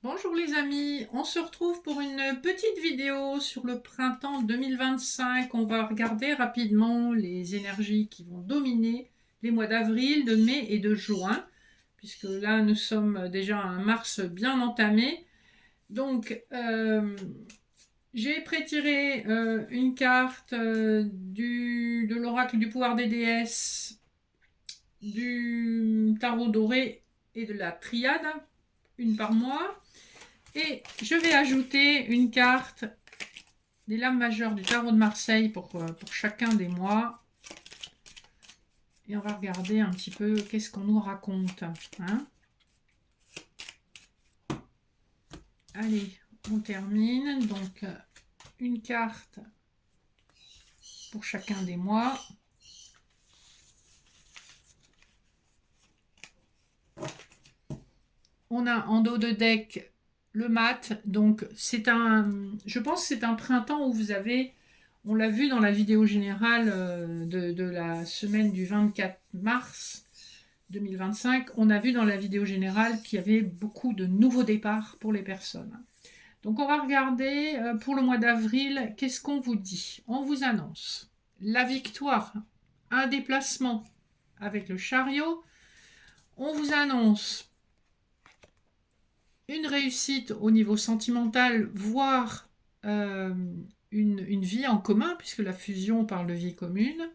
Bonjour les amis, on se retrouve pour une petite vidéo sur le printemps 2025. On va regarder rapidement les énergies qui vont dominer les mois d'avril, de mai et de juin, puisque là nous sommes déjà à un mars bien entamé. Donc j'ai prétiré une carte de l'oracle du pouvoir des déesses, du tarot doré et de la triade, une par mois. Et je vais ajouter une carte des lames majeures du tarot de Marseille pour chacun des mois. Et on va regarder un petit peu qu'est-ce qu'on nous raconte. Hein. Allez, on termine. Donc, une carte pour chacun des mois. On a en dos de deck le mat. Donc, je pense que c'est un printemps où vous avez, on l'a vu dans la vidéo générale de la semaine du 24 mars 2025, on a vu dans la vidéo générale qu'il y avait beaucoup de nouveaux départs pour les personnes. Donc on va regarder pour le mois d'avril, qu'est-ce qu'on vous dit? On vous annonce la victoire, un déplacement avec le chariot. On vous annonce une réussite au niveau sentimental, voire une vie en commun, puisque la fusion parle de vie commune.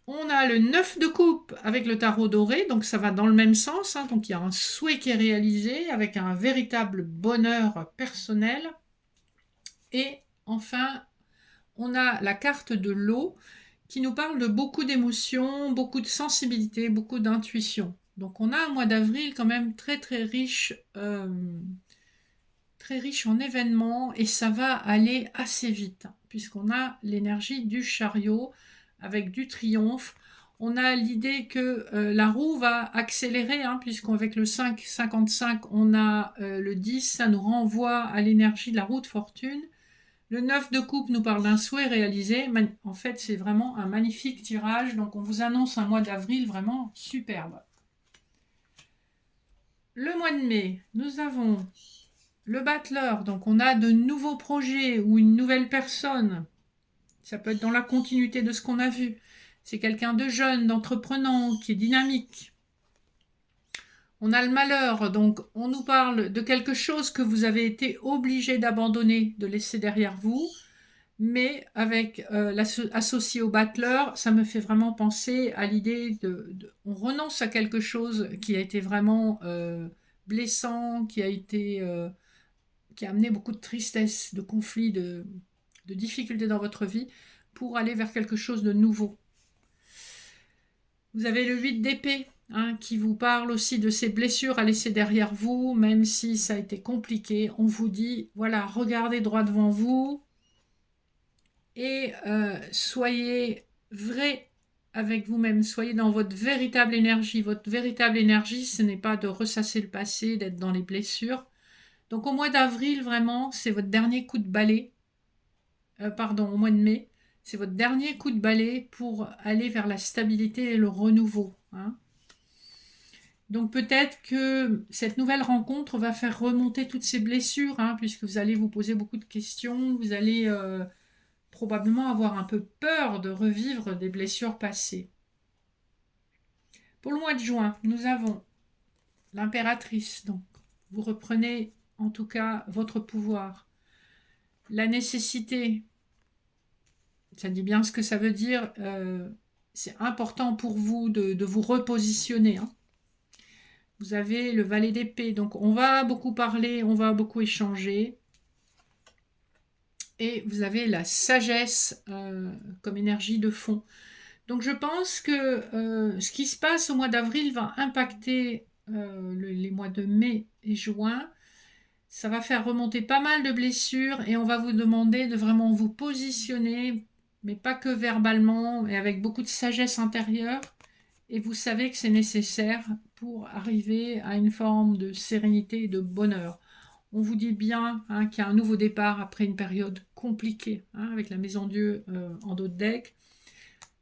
On a le 9 de coupe avec le tarot doré, donc ça va dans le même sens. Hein, donc il y a un souhait qui est réalisé avec un véritable bonheur personnel. Et enfin, on a la carte de l'eau qui nous parle de beaucoup d'émotions, beaucoup de sensibilité, beaucoup d'intuition. Donc on a un mois d'avril quand même très riche en événements et ça va aller assez vite hein, puisqu'on a l'énergie du chariot avec du triomphe. On a l'idée que la roue va accélérer, hein, puisqu'avec le 5,55, on a le 10, ça nous renvoie à l'énergie de la roue de fortune. Le 9 de coupe nous parle d'un souhait réalisé. En fait, c'est vraiment un magnifique tirage. Donc, on vous annonce un mois d'avril vraiment superbe. Le mois de mai, nous avons le battleur. Donc, on a de nouveaux projets ou une nouvelle personne. Ça peut être dans la continuité de ce qu'on a vu. C'est quelqu'un de jeune, d'entreprenant, qui est dynamique. On a le malheur, donc on nous parle de quelque chose que vous avez été obligé d'abandonner, de laisser derrière vous. Mais avec associé au battleur, ça me fait vraiment penser à l'idée on renonce à quelque chose qui a été vraiment blessant, qui a amené beaucoup de tristesse, de conflits, de difficultés dans votre vie, pour aller vers quelque chose de nouveau. Vous avez le 8 d'épée, hein, qui vous parle aussi de ces blessures à laisser derrière vous, même si ça a été compliqué. On vous dit, voilà, regardez droit devant vous et soyez vrai avec vous-même, soyez dans votre véritable énergie. Votre véritable énergie, ce n'est pas de ressasser le passé, d'être dans les blessures. Donc au mois d'avril, vraiment, c'est votre dernier coup de balai. Pardon, au mois de mai, c'est votre dernier coup de balai pour aller vers la stabilité et le renouveau. Hein. Donc peut-être que cette nouvelle rencontre va faire remonter toutes ces blessures, hein, puisque vous allez vous poser beaucoup de questions, vous allez probablement avoir un peu peur de revivre des blessures passées. Pour le mois de juin, nous avons l'impératrice, donc vous reprenez en tout cas votre pouvoir. La nécessité, ça dit bien ce que ça veut dire, c'est important pour vous de vous repositionner. Hein. Vous avez le valet d'épée, donc on va beaucoup parler, on va beaucoup échanger. Et vous avez la sagesse comme énergie de fond. Donc je pense que ce qui se passe au mois d'avril va impacter les mois de mai et juin. Ça va faire remonter pas mal de blessures et on va vous demander de vraiment vous positionner, mais pas que verbalement, mais avec beaucoup de sagesse intérieure. Et vous savez que c'est nécessaire pour arriver à une forme de sérénité et de bonheur. On vous dit bien hein, qu'il y a un nouveau départ après une période compliquée hein, avec la Maison Dieu en dos de deck.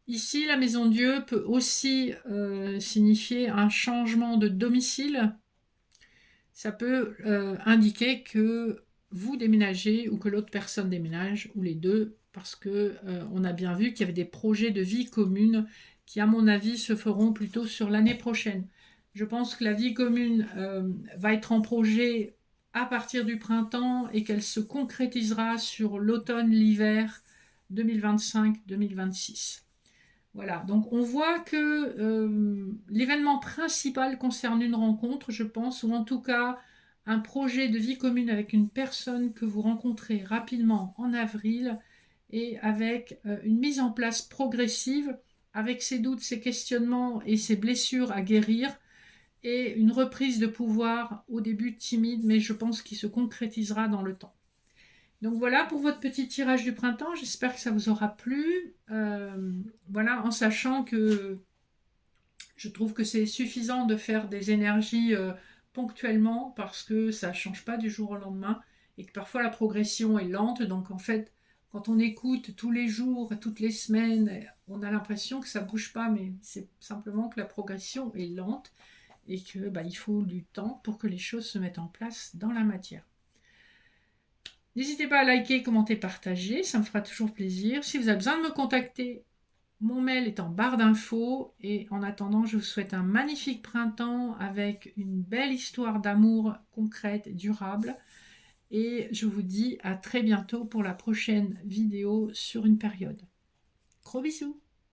Ici, la Maison Dieu peut aussi signifier un changement de domicile. ça peut indiquer que vous déménagez ou que l'autre personne déménage, ou les deux, parce que on a bien vu qu'il y avait des projets de vie commune qui, à mon avis, se feront plutôt sur l'année prochaine. Je pense que la vie commune va être en projet à partir du printemps et qu'elle se concrétisera sur l'automne, l'hiver 2025-2026. Voilà, donc on voit que l'événement principal concerne une rencontre, je pense, ou en tout cas un projet de vie commune avec une personne que vous rencontrez rapidement en avril et avec une mise en place progressive, avec ses doutes, ses questionnements et ses blessures à guérir, et une reprise de pouvoir au début timide, mais je pense qu'il se concrétisera dans le temps. Donc voilà pour votre petit tirage du printemps, j'espère que ça vous aura plu. Voilà, en sachant que je trouve que c'est suffisant de faire des énergies ponctuellement parce que ça ne change pas du jour au lendemain et que parfois la progression est lente. Donc en fait, quand on écoute tous les jours, toutes les semaines, on a l'impression que ça ne bouge pas, mais c'est simplement que la progression est lente et que il faut du temps pour que les choses se mettent en place dans la matière. N'hésitez pas à liker, commenter, partager, ça me fera toujours plaisir. Si vous avez besoin de me contacter, mon mail est en barre d'infos. Et en attendant, je vous souhaite un magnifique printemps avec une belle histoire d'amour concrète, durable. Et je vous dis à très bientôt pour la prochaine vidéo sur une période. Gros bisous!